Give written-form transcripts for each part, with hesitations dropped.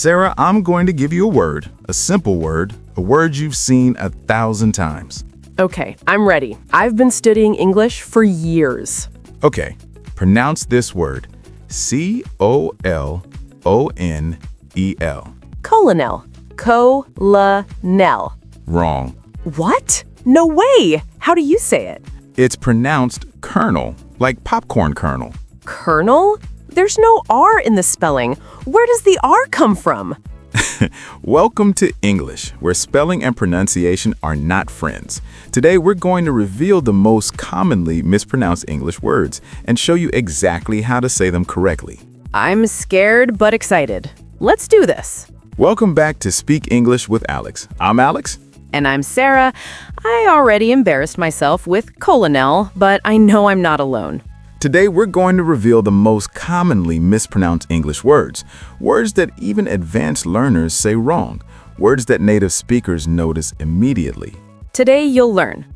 Sarah, I'm going to give you a word, a simple word, a word you've seen 1,000 times. Okay, I'm ready. I've been studying English for years. Okay, pronounce this word. Colonel. Colonel. Colonel. Wrong. What? No way! How do you say it? It's pronounced kernel, like popcorn kernel. Colonel? There's no R in the spelling. Where does the R come from? Welcome to English, where spelling and pronunciation are not friends. Today, we're going to reveal the most commonly mispronounced English words and show you exactly how to say them correctly. I'm scared but excited. Let's do this. Welcome back to Speak English with Alex. I'm Alex. And I'm Sarah. I already embarrassed myself with colonel, but I know I'm not alone. Today, we're going to reveal the most commonly mispronounced English words, words that even advanced learners say wrong, words that native speakers notice immediately. Today, you'll learn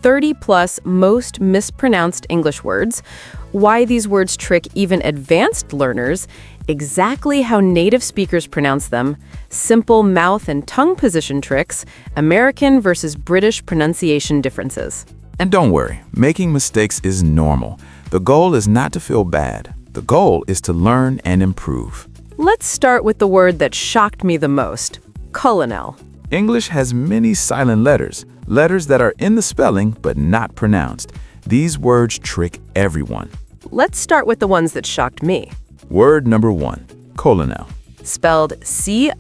30+ most mispronounced English words, why these words trick even advanced learners, exactly how native speakers pronounce them, simple mouth and tongue position tricks, American versus British pronunciation differences. And don't worry, making mistakes is normal. The goal is not to feel bad. The goal is to learn and improve. Let's start with the word that shocked me the most, colonel. English has many silent letters, letters that are in the spelling but not pronounced. These words trick everyone. Let's start with the ones that shocked me. Word number 1, colonel. Spelled C-O-L-O-N-E-L,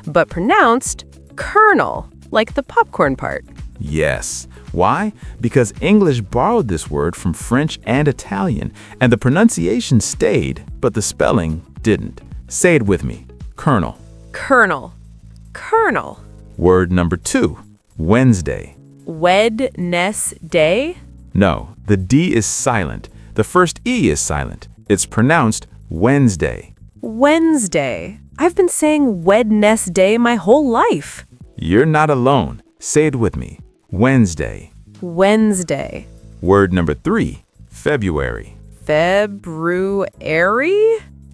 but pronounced kernel, like the popcorn part. Yes. Why? Because English borrowed this word from French and Italian, and the pronunciation stayed, but the spelling didn't. Say it with me. Kernel. Kernel. Kernel. Word number 2, Wednesday. Wednesday? No, the D is silent. The first E is silent. It's pronounced Wednesday. Wednesday. I've been saying Wednesday my whole life. You're not alone. Say it with me. Wednesday. Wednesday. Word number 3, February. February?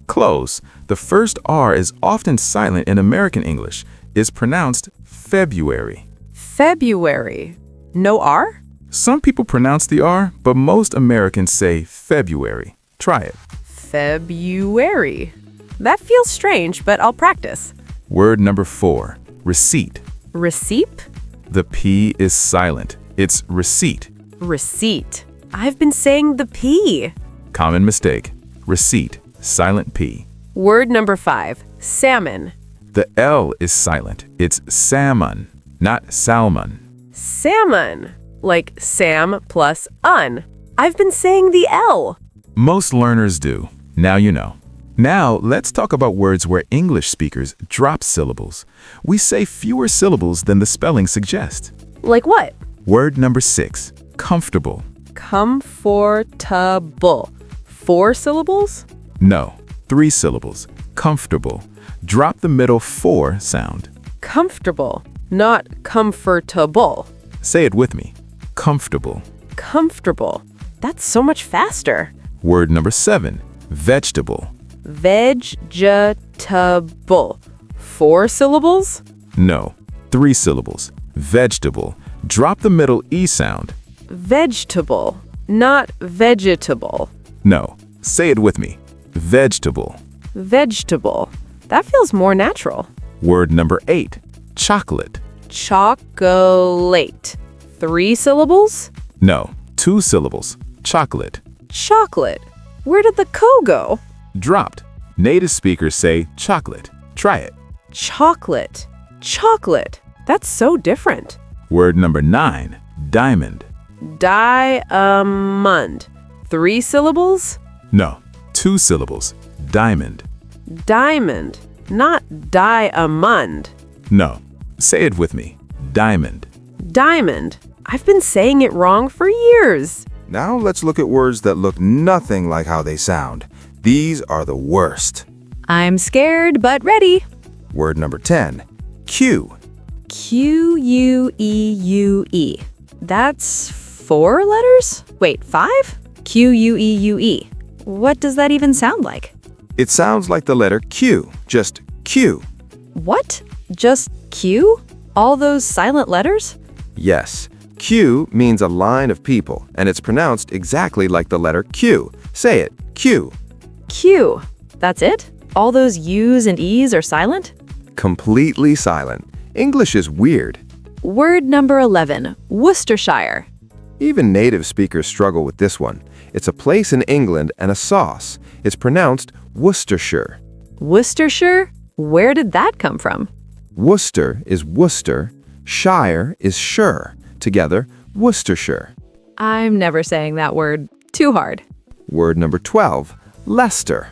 Close. The first R is often silent in American English. It's pronounced February. February. No R? Some people pronounce the R, but most Americans say February. Try it. February. That feels strange, but I'll practice. Word number 4, receipt. Receipt? The P is silent. It's receipt. Receipt. I've been saying the P. Common mistake. Receipt, silent P. Word number 5, salmon. The L is silent. It's salmon, not salmon. Salmon. Like Sam plus un. I've been saying the L. Most learners do. Now you know. Now, let's talk about words where English speakers drop syllables. We say fewer syllables than the spelling suggests. Like what? Word number 6, comfortable. Comfortable. 4 syllables? No, 3 syllables. Comfortable. Drop the middle 4 sound. Comfortable, not comfortable. Say it with me. Comfortable. Comfortable. That's so much faster. Word number 7, vegetable. Vegetable. 4 syllables? No, 3 syllables. Vegetable. Drop the middle E sound. Vegetable, not vegetable. No, say it with me. Vegetable. Vegetable. That feels more natural. Word number 8, chocolate. Chocolate. 3 syllables? No, 2 syllables. Chocolate. Chocolate. Where did the co go? Dropped. Native speakers say chocolate. Try it. Chocolate. Chocolate. That's so different. Word number 9, diamond. Diamond. 3 syllables? No, 2 syllables. Diamond. Diamond, not diamond. No, say it with me. Diamond. Diamond. I've been saying it wrong for years. Now let's look at words that look nothing like how they sound. These are the worst. I'm scared but ready. Word number 10, Q. Q-U-E-U-E. That's 4 letters? Wait, 5? Q-U-E-U-E. What does that even sound like? It sounds like the letter Q, just Q. What? Just Q? All those silent letters? Yes, Q means a line of people, and it's pronounced exactly like the letter Q. Say it, Q. Q. That's it? All those U's and E's are silent? Completely silent. English is weird. Word number 11, Worcestershire. Even native speakers struggle with this one. It's a place in England and a sauce. It's pronounced Worcestershire. Worcestershire? Where did that come from? Worcester is Worcester, Shire is Shire. Together, Worcestershire. I'm never saying that word. Too hard. Word number 12, Leicester.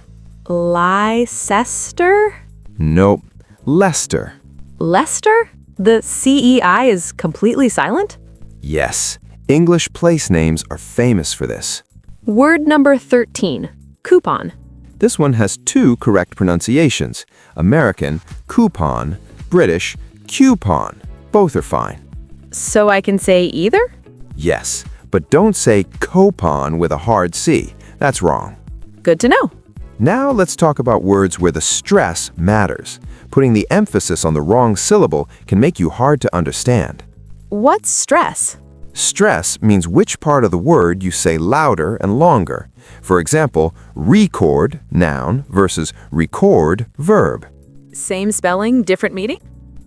Leicester? Nope, Leicester. Leicester? The CEI is completely silent? Yes, English place names are famous for this. Word number 13, coupon. This one has two correct pronunciations. American, coupon, British, coupon. Both are fine. So I can say either? Yes, but don't say coupon with a hard C. That's wrong. Good to know. Now let's talk about words where the stress matters. Putting the emphasis on the wrong syllable can make you hard to understand. What's stress? Stress means which part of the word you say louder and longer. For example, record, noun, versus record, verb. Same spelling, different meaning?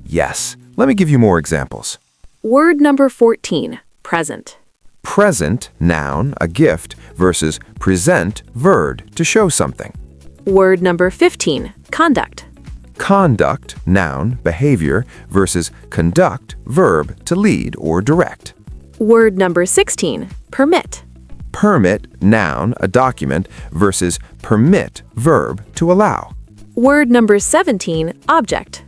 Yes. Let me give you more examples. Word number 14, present. Present, noun, a gift, versus present, verb, to show something. Word number 15, conduct. Conduct, noun, behavior, versus conduct, verb, to lead or direct. Word number 16, permit. Permit, noun, a document, versus permit, verb, to allow. Word number 17, object.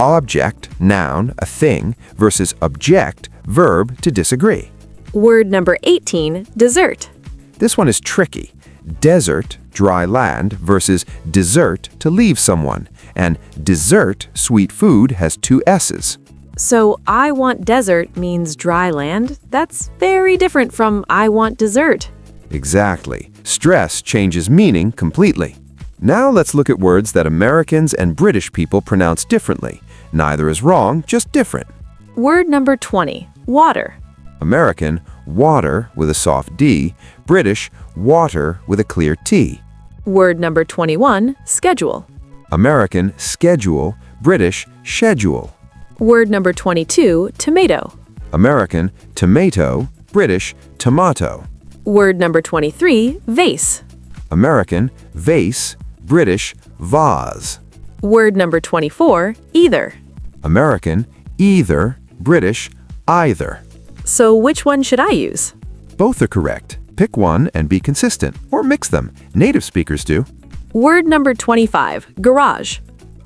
Object, noun, a thing, versus object, verb, to disagree. Word number 18, dessert. This one is tricky. Desert, dry land, versus dessert, to leave someone. And dessert, sweet food, has two S's. So I want desert means dry land. That's very different from I want dessert. Exactly. Stress changes meaning completely. Now let's look at words that Americans and British people pronounce differently. Neither is wrong, just different. Word number 20, water. American, water with a soft D. British, water with a clear T. Word number 21, schedule. American, schedule. British, schedule. Word number 22, tomato. American, tomato. British, tomato. Word number 23, vase. American, vase. British, vase. Word number 24, either. American, either. British, either. So which one should I use? Both are correct. Pick one and be consistent, or mix them. Native speakers do. Word number 25, garage.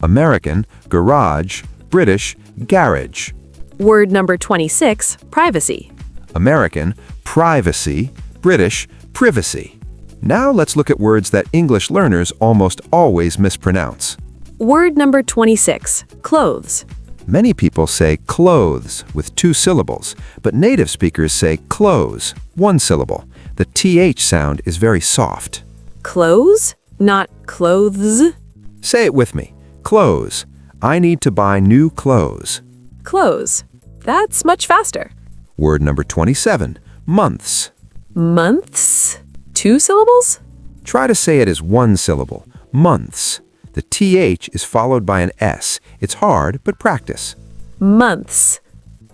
American, garage. British, garage. Word number 26, privacy. American, privacy. British, privacy. Now let's look at words that English learners almost always mispronounce. Word number 26, clothes. Many people say clothes with two syllables, but native speakers say clothes, one syllable. The TH sound is very soft. Clothes, not clothes. Say it with me. Clothes. I need to buy new clothes. Clothes. That's much faster. Word number 27, months. Months. Two syllables? Try to say it as one syllable. Months. The TH is followed by an S. It's hard, but practice. Months.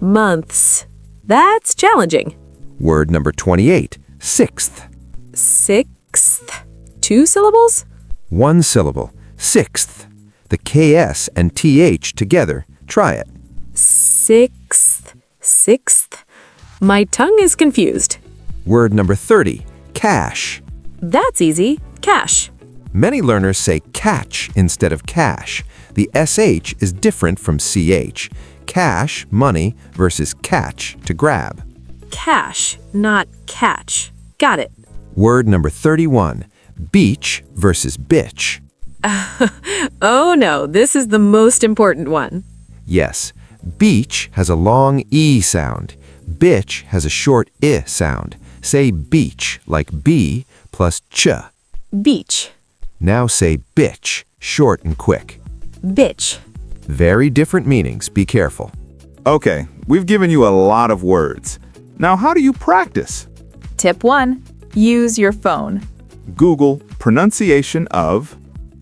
Months. That's challenging. Word number 28, sixth. Sixth. Two syllables? One syllable. Sixth. The KS and TH together. Try it. Sixth. Sixth. My tongue is confused. Word number 30, cash. That's easy. Cash. Many learners say catch instead of cash. The SH is different from CH. Cash, money, versus catch, to grab. Cash, not catch. Got it. Word number 31, beach versus bitch. Oh no, this is the most important one. Yes, beach has a long E sound. Bitch has a short I sound. Say beach like B plus ch. Beach. Now say bitch, short and quick. Bitch. Very different meanings, be careful. Okay, we've given you a lot of words. Now, how do you practice? Tip 1. Use your phone. Google pronunciation of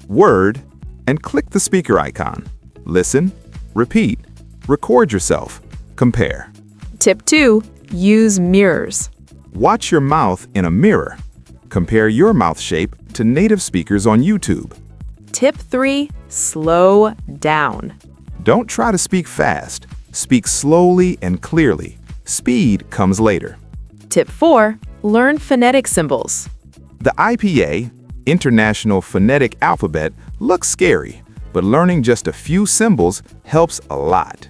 word and click the speaker icon. Listen, repeat, record yourself, compare. Tip 2. Use mirrors. Watch your mouth in a mirror. Compare your mouth shape to native speakers on YouTube. Tip 3. Slow down. Don't try to speak fast. Speak slowly and clearly. Speed comes later. Tip 4. Learn phonetic symbols. The IPA, International Phonetic Alphabet, looks scary, but learning just a few symbols helps a lot.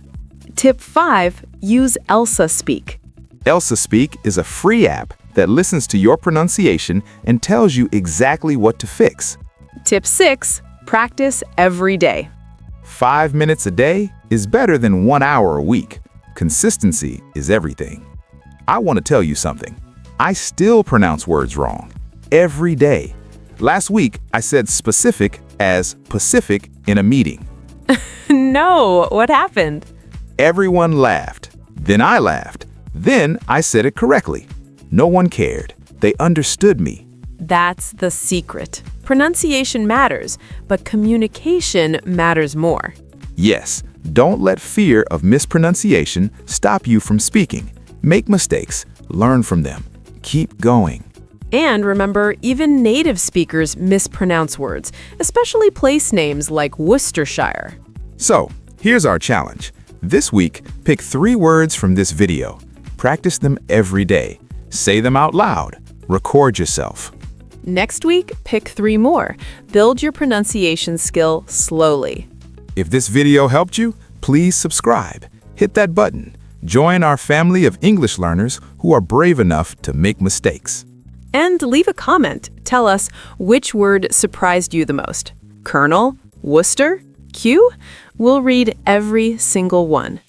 Tip 5. Use Elsa Speak. Elsa Speak is a free app that listens to your pronunciation and tells you exactly what to fix. Tip 6. Practice every day. 5 minutes a day is better than 1 hour a week. Consistency is everything. I want to tell you something. I still pronounce words wrong. Every day. Last week, I said specific as Pacific in a meeting. No, what happened? Everyone laughed. Then I laughed. Then I said it correctly. No one cared. They understood me. That's the secret. Pronunciation matters, but communication matters more. Yes, don't let fear of mispronunciation stop you from speaking. Make mistakes, learn from them, keep going. And remember, even native speakers mispronounce words, especially place names like Worcestershire. So, here's our challenge. This week, pick 3 words from this video. Practice them every day. Say them out loud. Record yourself. Next week, pick 3 more. Build your pronunciation skill slowly. If this video helped you, please subscribe. Hit that button. Join our family of English learners who are brave enough to make mistakes. And leave a comment. Tell us which word surprised you the most. Colonel? Worcester? Q? We'll read every single one.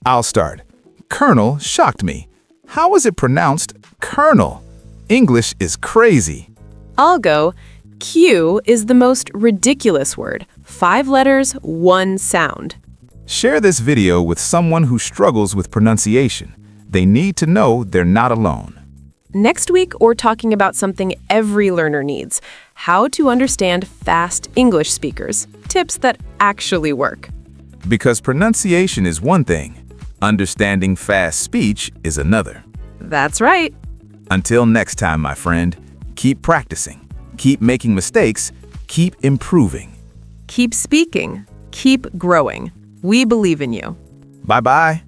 I'll start. Colonel shocked me. How is it pronounced Colonel? English is crazy. I'll go. Q is the most ridiculous word. 5 letters, 1 sound. Share this video with someone who struggles with pronunciation. They need to know they're not alone. Next week, we're talking about something every learner needs: how to understand fast English speakers. Tips that actually work. Because pronunciation is one thing, understanding fast speech is another. That's right. Until next time, my friend, keep practicing, keep making mistakes, keep improving. Keep speaking. Keep growing. We believe in you. Bye-bye.